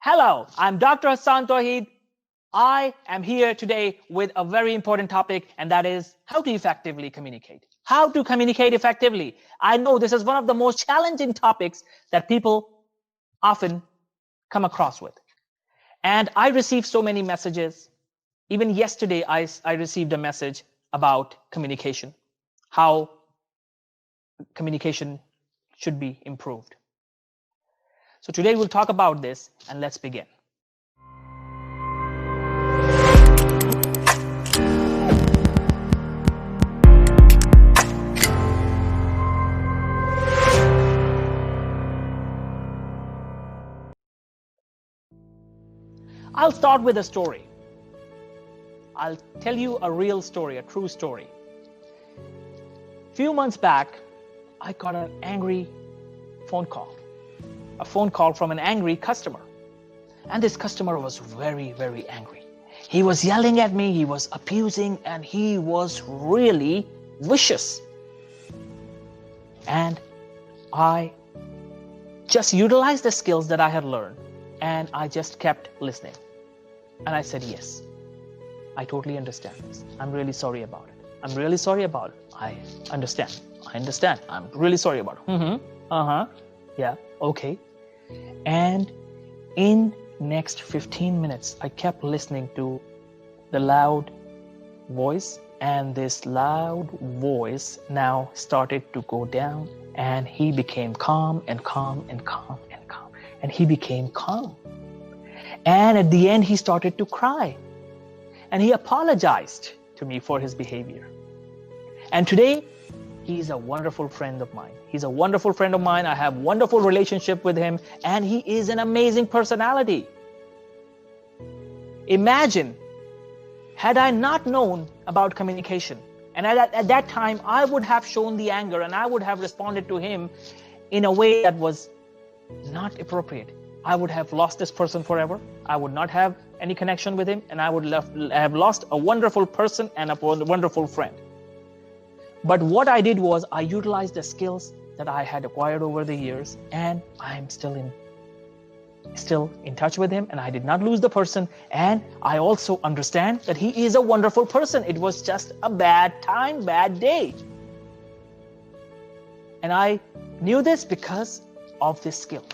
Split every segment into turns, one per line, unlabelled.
Hello, I'm Dr. Hassan Tawheed. I am here today with a very important topic, and that is how to effectively communicate. How to communicate effectively. I know this is one of the most challenging topics that people often come across with. And I receive so many messages. Even yesterday, I received a message about communication, how communication should be improved. So today we'll talk about this, and let's begin. I'll start with a story. I'll tell you a real story, a true story. A few months back, I got an angry phone call. A phone call from an angry customer. And this customer was very, very angry. He was yelling at me, he was abusing, and he was really vicious. And I just utilized the skills that I had learned, and I just kept listening. And I said, yes, I totally understand this. I'm really sorry about it. I'm really sorry about it. I understand. I'm really sorry about it. Yeah, okay. And in next 15 minutes, I kept listening to the loud voice, and this loud voice now started to go down, and he became calm and calm and calm and calm. And he became calm. And at the end, he started to cry. And he apologized to me for his behavior. And today, he's a wonderful friend of mine. He's a wonderful friend of mine. I have a wonderful relationship with him, and he is an amazing personality. Imagine, had I not known about communication, and at that time, I would have shown the anger and I would have responded to him in a way that was not appropriate. I would have lost this person forever. I would not have any connection with him, and I would have lost a wonderful person and a wonderful friend. But what I did was I utilized the skills that I had acquired over the years, and I'm still in touch with him, and I did not lose the person. And I also understand that he is a wonderful person. It was just a bad time, bad day. And I knew this because of this skill.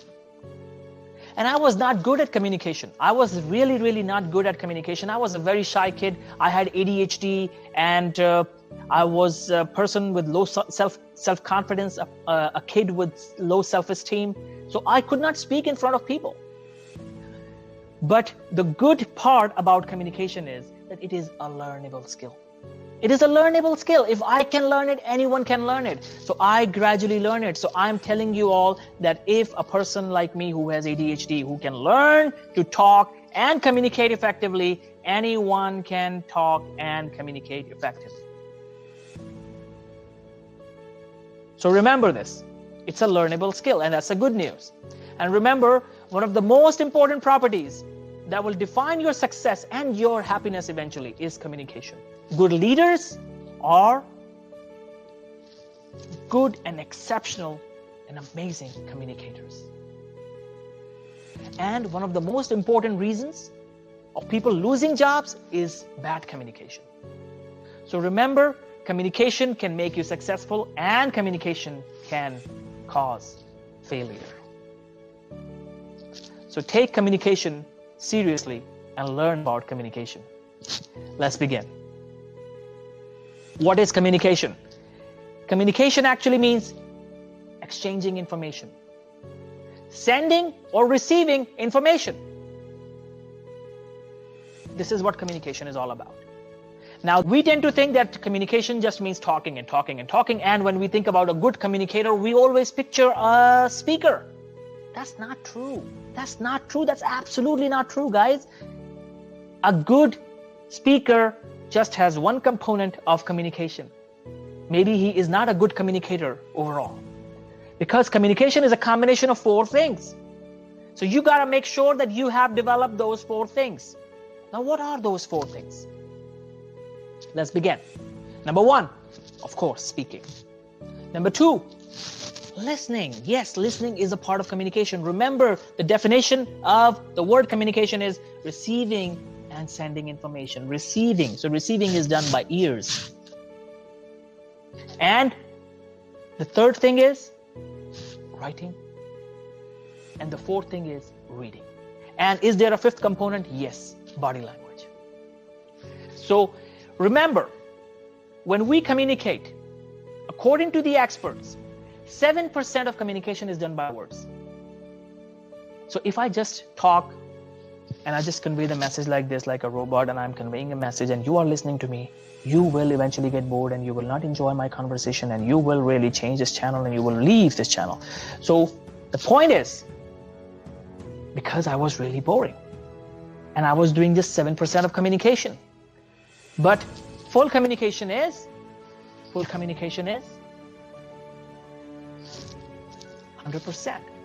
And I was not good at communication. I was really, really not good at communication. I was a very shy kid. I had ADHD, and I was a person with low self-confidence, a kid with low self-esteem. So I could not speak in front of people. But the good part about communication is that it is a learnable skill. It is a learnable skill. If I can learn it, anyone can learn it. So I gradually learn it. So I'm telling you all that if a person like me who has ADHD, who can learn to talk and communicate effectively, anyone can talk and communicate effectively. So remember this. It's a learnable skill, and that's the good news. And remember, one of the most important properties that will define your success and your happiness eventually is communication. Good leaders are good and exceptional and amazing communicators. And one of the most important reasons of people losing jobs is bad communication. So remember, communication can make you successful, and communication can cause failure. So take communication seriously and learn about communication. Let's begin. What is communication? Communication actually means exchanging information, sending or receiving information. This is what communication is all about. Now, we tend to think that communication just means talking and talking and talking. And when we think about a good communicator, we always picture a speaker. That's not true. That's not true. That's absolutely not true, guys. A good speaker just has one component of communication. Maybe he is not a good communicator overall, because communication is a combination of 4 things. So you got to make sure that you have developed those 4 things. Now, what are those 4 things? Let's begin. Number 1, of course, speaking. Number 2, Listening. Yes, listening is a part of communication. Remember, the definition of the word communication is receiving and sending information. Receiving. So receiving is done by ears. And the third thing is writing. And the fourth thing is reading. And is there a fifth component? Yes, body language. So remember, when we communicate, according to the experts, 7% of communication is done by words. So if I just talk and I just convey the message like this, like a robot, and I'm conveying a message and you are listening to me, you will eventually get bored and you will not enjoy my conversation and you will really change this channel and you will leave this channel. So the point is, because I was really boring and I was doing just 7% of communication. But full communication is 100%.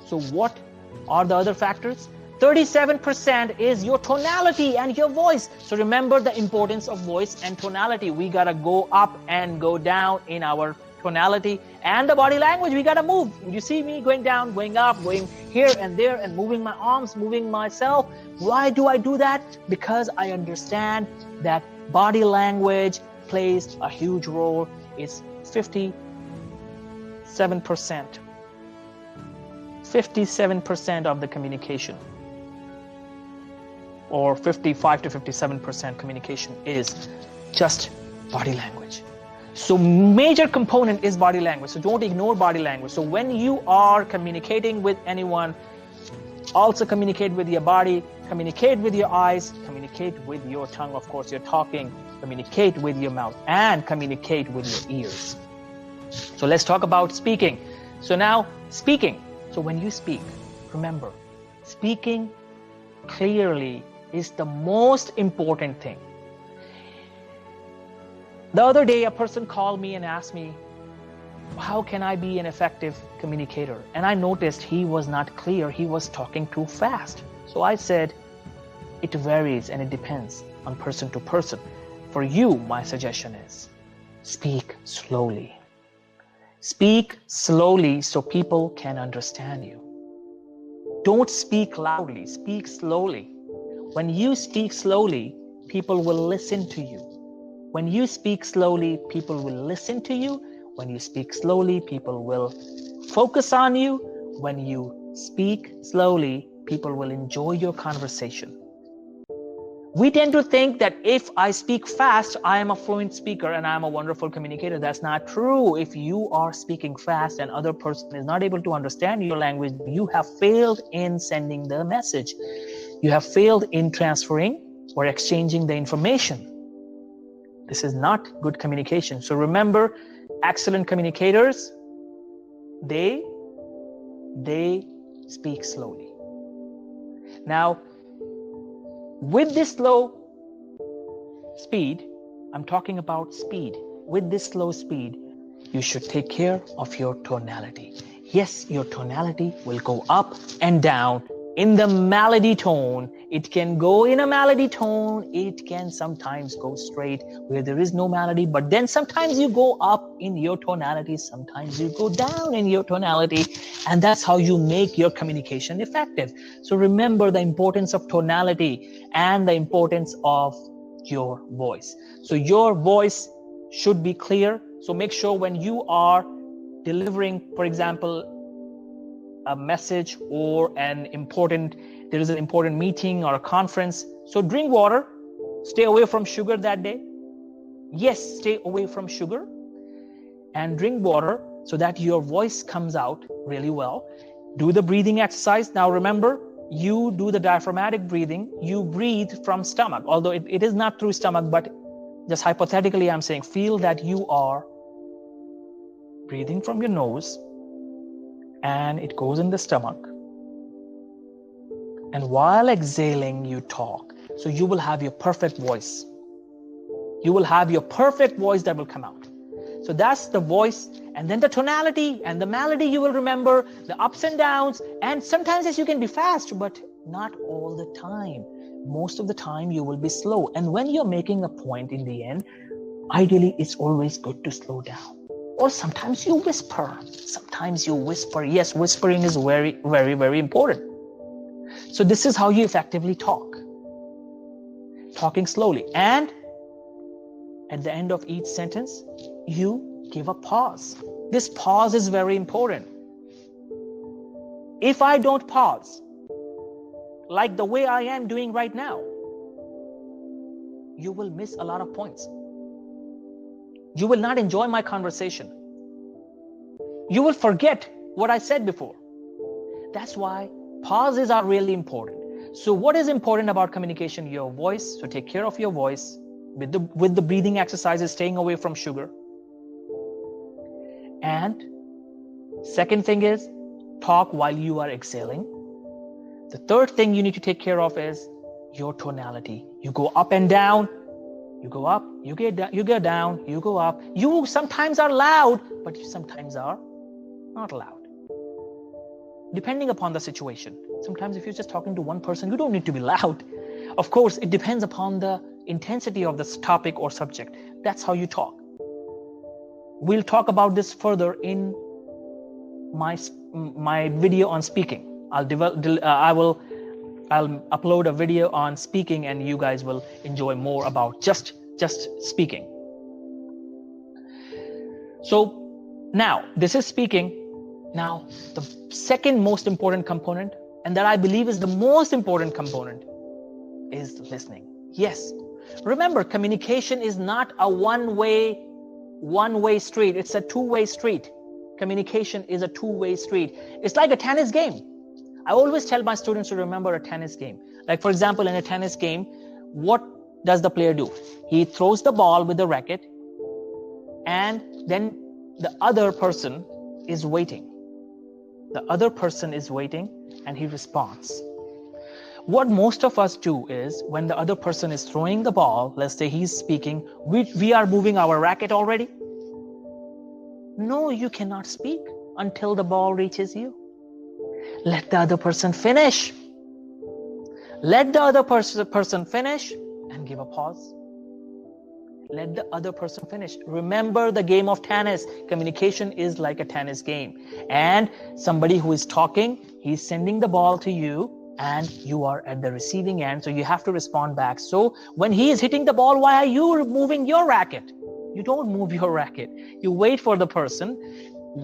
So what are the other factors? 37% is your tonality and your voice. So remember the importance of voice and tonality. We gotta go up and go down in our tonality, and the body language, we gotta move. You see me going down, going up, going here and there, and moving my arms, moving myself. Why do I do that? Because I understand that body language plays a huge role. It's 57% of the communication, or 55 to 57% communication is just body language. So major component is body language. So don't ignore body language. So when you are communicating with anyone, also communicate with your body, communicate with your eyes, communicate with your tongue. Of course, you're talking, communicate with your mouth, and communicate with your ears. So let's talk about speaking. So now speaking. So when you speak, remember, speaking clearly is the most important thing. The other day, a person called me and asked me, how can I be an effective communicator? And I noticed he was not clear. He was talking too fast. So I said, it varies and it depends on person to person. For you, my suggestion is speak slowly. Speak slowly so people can understand you. Don't speak loudly, speak slowly. When you speak slowly, people will listen to you. When you speak slowly, people will listen to you. When you speak slowly, people will focus on you. When you speak slowly, people will enjoy your conversation. We tend to think that if I speak fast, I am a fluent speaker and I'm a wonderful communicator. That's not true. If you are speaking fast and other person is not able to understand your language, you have failed in sending the message. You have failed in transferring or exchanging the information. This is not good communication. So remember, excellent communicators, they speak slowly. Now, with this slow speed, I'm talking about speed. With this slow speed, you should take care of your tonality. Yes, your tonality will go up and down in the melody tone. It can go in a melody tone. It can sometimes go straight where there is no melody, but then sometimes you go up in your tonality, sometimes you go down in your tonality, and that's how you make your communication effective. So remember the importance of tonality and the importance of your voice. So your voice should be clear. So make sure when you are delivering, for example, a message or there is an important meeting or a conference. So drink water, stay away from sugar that day. Yes, stay away from sugar and drink water so that your voice comes out really well. Do the breathing exercise. Now remember, you do the diaphragmatic breathing. You breathe from stomach, although it is not through stomach, but just hypothetically, I'm saying, feel that you are breathing from your nose and it goes in the stomach. And while exhaling, you talk. So you will have your perfect voice. You will have your perfect voice that will come out. So that's the voice. And then the tonality and the melody, you will remember the ups and downs. And sometimes yes, you can be fast, but not all the time. Most of the time you will be slow. And when you're making a point in the end, ideally, it's always good to slow down. Or sometimes you whisper. Sometimes you whisper. Yes, whispering is very, very, very important. So this is how you effectively talk. Talking slowly. And at the end of each sentence, you give a pause. This pause is very important. If I don't pause, like the way I am doing right now, you will miss a lot of points. You will not enjoy my conversation. You will forget what I said before. That's why pauses are really important. So what is important about communication? Your voice. So take care of your voice with the breathing exercises, staying away from sugar. And second thing is talk while you are exhaling. The third thing you need to take care of is your tonality. You go up and down. You go up, you get down, you go up. You sometimes are loud, but you sometimes are not loud. Depending upon the situation. Sometimes if you're just talking to one person, you don't need to be loud. Of course, it depends upon the intensity of this topic or subject. That's how you talk. We'll talk about this further in my video on speaking. I'll upload a video on speaking, and you guys will enjoy more about just speaking. So now this is speaking. Now the second most important component, and that I believe is the most important component, is listening. Yes. Remember, communication is not a one-way street. It's a two-way street. Communication is a two-way street. It's like a tennis game. I always tell my students to remember a tennis game. Like, for example, in a tennis game, what does the player do? He throws the ball with the racket, and then the other person is waiting. The other person is waiting, and he responds. What most of us do is, when the other person is throwing the ball, let's say he's speaking, we are moving our racket already. No, you cannot speak until the ball reaches you. Let the other person finish. Let the other person finish and give a pause. Let the other person finish. Remember the game of tennis. Communication is like a tennis game. And somebody who is talking, he's sending the ball to you, and you are at the receiving end. So you have to respond back. So when he is hitting the ball, why are you moving your racket? You don't move your racket. You wait for the person.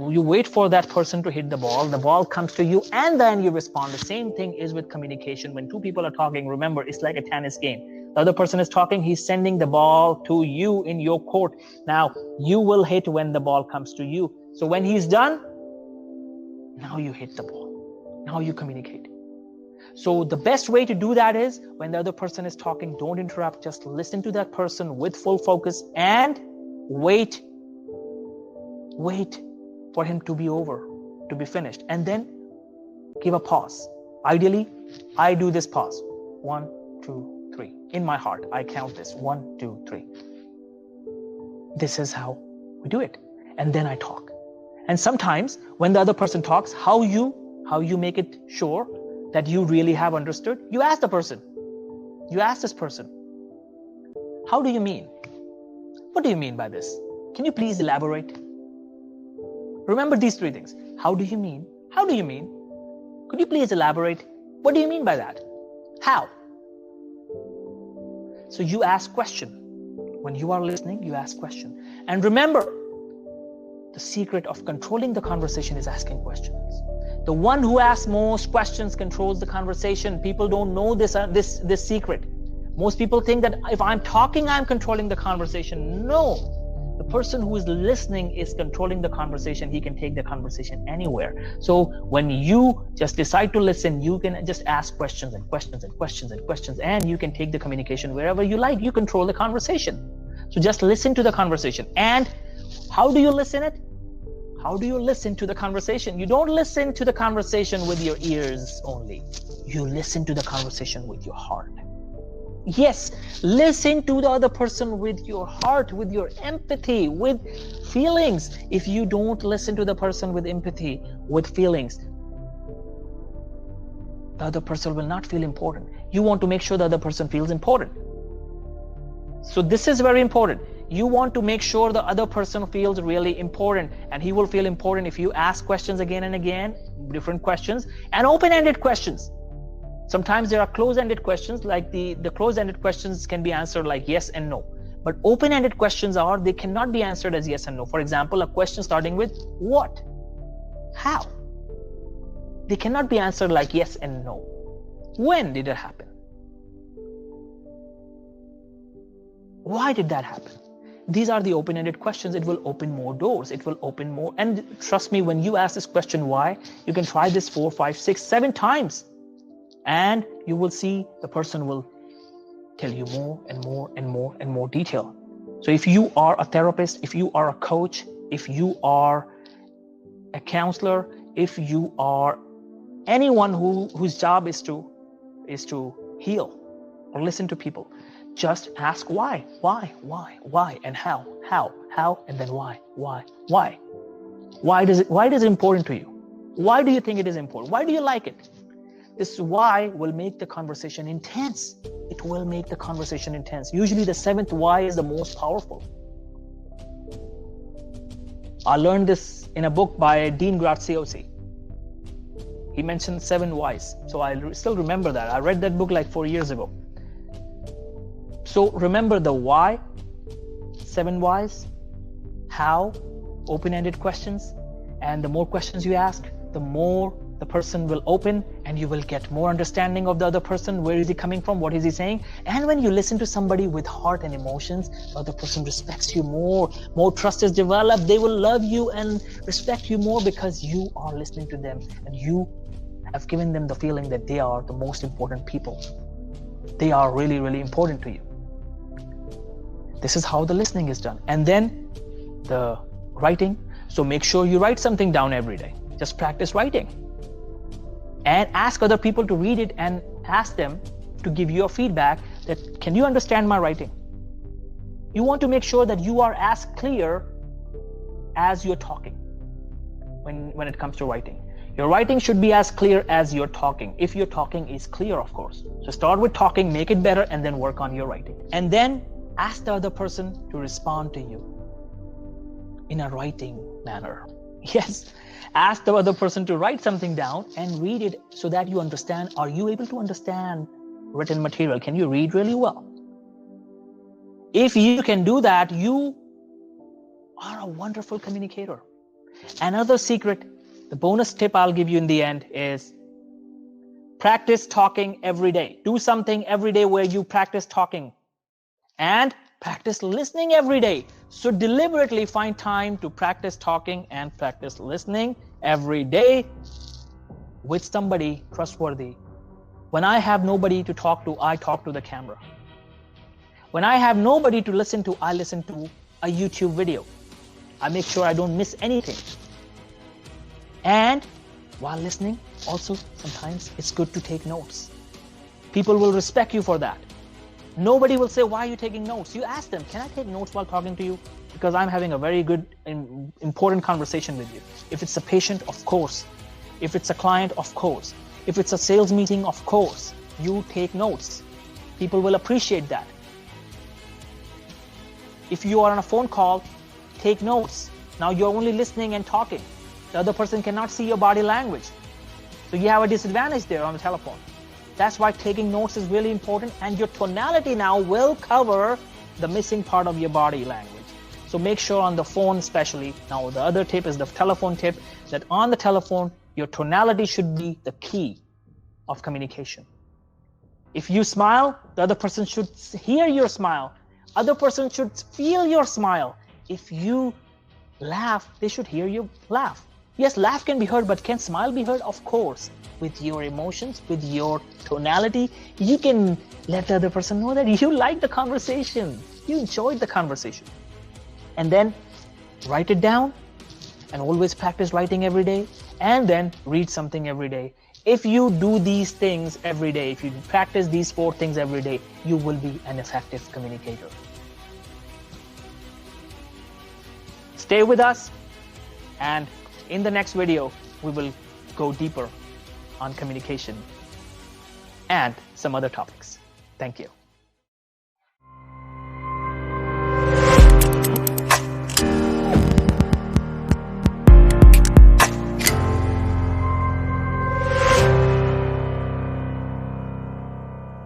You wait for that person to hit the ball comes to you, and then you respond. The same thing is with communication. When two people are talking, remember, it's like a tennis game. The other person is talking, he's sending the ball to you in your court. Now, you will hit when the ball comes to you. So when he's done, now you hit the ball. Now you communicate. So the best way to do that is, when the other person is talking, don't interrupt. Just listen to that person with full focus and wait for him to be over, to be finished, and then give a pause. Ideally, I do this pause. 1, 2, 3. In my heart, I count this. 1, 2, 3. This is how we do it. And then I talk. And sometimes when the other person talks, how you make it sure that you really have understood, you ask the person. You ask this person, how do you mean? What do you mean by this? Can you please elaborate? Remember these three things. How do you mean? How do you mean? Could you please elaborate? What do you mean by that? How? So you ask question. When you are listening, you ask question. And remember, the secret of controlling the conversation is asking questions. The one who asks most questions controls the conversation. People don't know this secret. Most people think that if I'm talking, I'm controlling the conversation. No. The person who is listening is controlling the conversation. He can take the conversation anywhere. So when you just decide to listen, you can just ask questions and questions and questions and questions, and you can take the communication wherever you like. You control the conversation. So just listen to the conversation. And how do you listen it? How do you listen to the conversation? You don't listen to the conversation with your ears only. You listen to the conversation with your heart. Yes, listen to the other person with your heart, with your empathy, with feelings. If you don't listen to the person with empathy, with feelings, the other person will not feel important. You want to make sure the other person feels important. So this is very important. You want to make sure the other person feels really important, and he will feel important if you ask questions again and again, different questions, and open-ended questions. Sometimes there are close-ended questions, like the close-ended questions can be answered like yes and no. But open-ended questions they cannot be answered as yes and no. For example, a question starting with what? How? They cannot be answered like yes and no. When did it happen? Why did that happen? These are the open-ended questions. It will open more doors. It will open more. And trust me, when you ask this question, why, you can try this 4, 5, 6, 7 times. And you will see the person will tell you more and more and more and more detail. So if you are a therapist, if you are a coach, if you are a counselor, if you are anyone whose job is to heal or listen to people, just ask why, and how, and then why. Why is it important to you? Why do you think it is important? Why do you like it? This why will make the conversation intense. It will make the conversation intense. Usually the 7th why is the most powerful. I learned this in a book by Dean Graziosi. He mentioned 7 whys. So I still remember that. I read that book like 4 years ago. So remember the why, 7 whys, how, open-ended questions, and the more questions you ask, the more the person will open, and you will get more understanding of the other person. Where is he coming from? What is he saying? And when you listen to somebody with heart and emotions, the other person respects you more trust is developed. They will love you and respect you more because you are listening to them, and you have given them the feeling that they are the most important people. They are really, really important to you. This is how the listening is done. And then the writing. So make sure you write something down every day. Just practice writing. And ask other people to read it and ask them to give you a feedback that, can you understand my writing? You want to make sure that you are as clear as you're talking when it comes to writing. Your writing should be as clear as you're talking, if your talking is clear, of course. So start with talking, make it better, and then work on your writing. And then ask the other person to respond to you in a writing manner. Yes. Ask the other person to write something down and read it so that you understand. Are you able to understand written material? Can you read really well? If you can do that, you are a wonderful communicator. Another secret, the bonus tip I'll give you in the end is practice talking every day. Do something every day where you practice talking, and practice listening every day. So deliberately find time to practice talking and practice listening every day with somebody trustworthy. When I have nobody to talk to, I talk to the camera. When I have nobody to listen to, I listen to a YouTube video. I make sure I don't miss anything. And while listening, also sometimes it's good to take notes. People will respect you for that. Nobody will say, why are you taking notes? You ask them, can I take notes while talking to you? Because I'm having a very good and important conversation with you. If it's a patient, of course. If it's a client, of course. If it's a sales meeting, of course. You take notes. People will appreciate that. If you are on a phone call, take notes. Now you're only listening and talking. The other person cannot see your body language. So you have a disadvantage there on the telephone. That's why taking notes is really important, and your tonality now will cover the missing part of your body language. So make sure on the phone especially, now the other tip is the telephone tip, that on the telephone, your tonality should be the key of communication. If you smile, the other person should hear your smile. Other person should feel your smile. If you laugh, they should hear you laugh. Yes, laugh can be heard, but can smile be heard? Of course. With your emotions, with your tonality, you can let the other person know that you like the conversation. You enjoyed the conversation. And then write it down, and always practice writing every day, and then read something every day. If you do these things every day, if you practice these 4 things every day, you will be an effective communicator. Stay with us, and in the next video, we will go deeper on communication and some other topics. Thank you.